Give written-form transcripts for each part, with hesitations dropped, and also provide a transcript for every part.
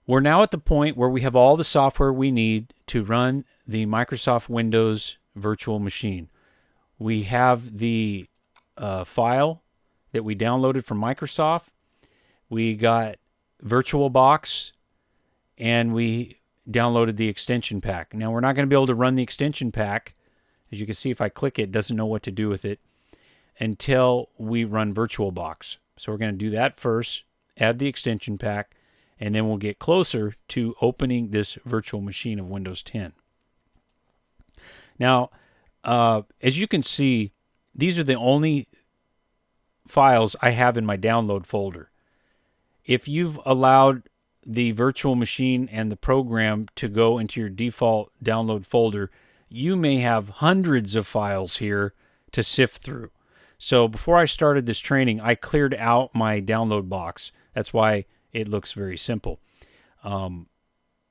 we're now at the point where we have all the software we need to run the Microsoft Windows virtual machine. We have the file that we downloaded from Microsoft. We got VirtualBox, and we downloaded the extension pack. Now, we're not going to be able to run the extension pack. As you can see, if I click it, it doesn't know what to do with it until we run VirtualBox. So we're going to do that first, add the extension pack, and then we'll get closer to opening this virtual machine of Windows 10. Now, as you can see, these are the only files I have in my download folder. If you've allowed the virtual machine and the program to go into your default download folder, you may have hundreds of files here to sift through. So before I started this training, I cleared out my download box. That's why it looks very simple.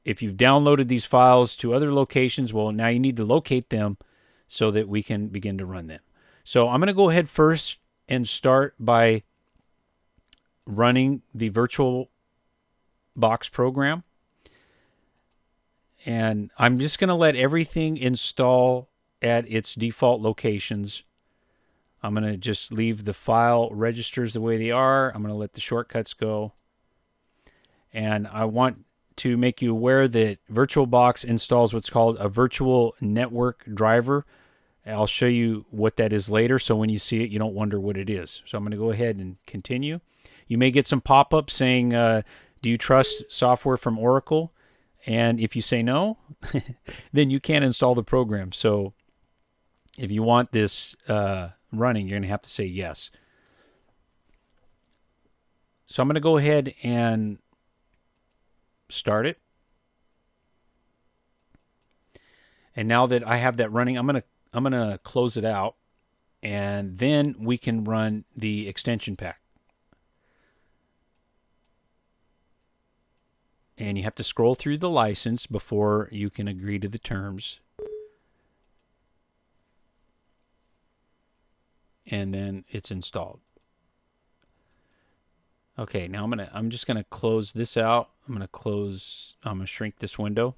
If you've downloaded these files to other locations, well, now you need to locate them so that we can begin to run them. So I'm going to go ahead first and start by running the VirtualBox program. And I'm just going to let everything install at its default locations. I'm going to just leave the file registers the way they are. I'm going to let the shortcuts go. And I want to make you aware that VirtualBox installs what's called a virtual network driver. I'll show you what that is later, so when you see it, you don't wonder what it is. So I'm going to go ahead and continue. You may get some pop-ups saying, do you trust software from Oracle? And if you say no, then you can't install the program. So if you want this running, you're going to have to say yes. So I'm going to go ahead and start it. And now that I have that running, I'm going to close it out, and then we can run the extension pack. And you have to scroll through the license before you can agree to the terms. And then it's installed. Okay, now I'm just going to close this out. I'm going to shrink this window.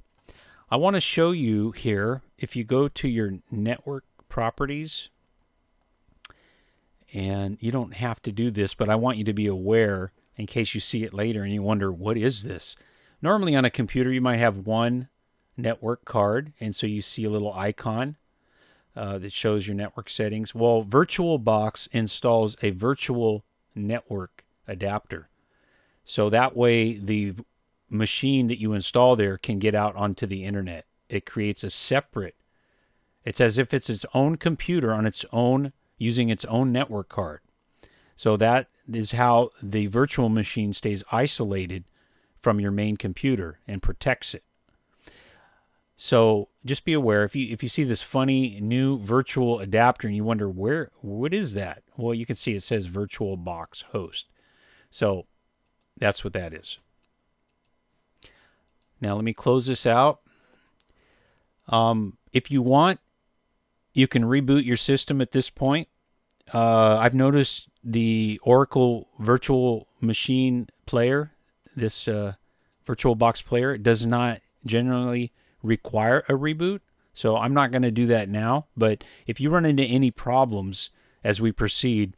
I want to show you here, if you go to your network properties, and you don't have to do this, but I want you to be aware in case you see it later and you wonder, what is this? Normally on a computer, you might have one network card, and so you see a little icon that shows your network settings. Well, VirtualBox installs a virtual network adapter. So that way the machine that you install there can get out onto the internet. It creates a separate, it's as if it's its own computer on its own, using its own network card. So that is how the virtual machine stays isolated from your main computer and protects it. So just be aware, if you see this funny new virtual adapter and you wonder what is that? Well, you can see it says VirtualBox host. So that's what that is. Now let me close this out. If you want, you can reboot your system at this point. I've noticed the Oracle Virtual Machine Player, this VirtualBox player, it does not generally require a reboot. So I'm not going to do that now. But if you run into any problems as we proceed,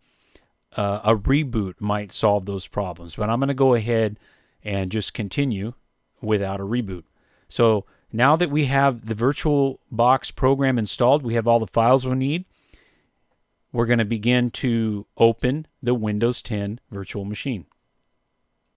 a reboot might solve those problems. But I'm going to go ahead and just continue without a reboot. So now that we have the VirtualBox program installed, we have all the files we need, we're going to begin to open the Windows 10 virtual machine.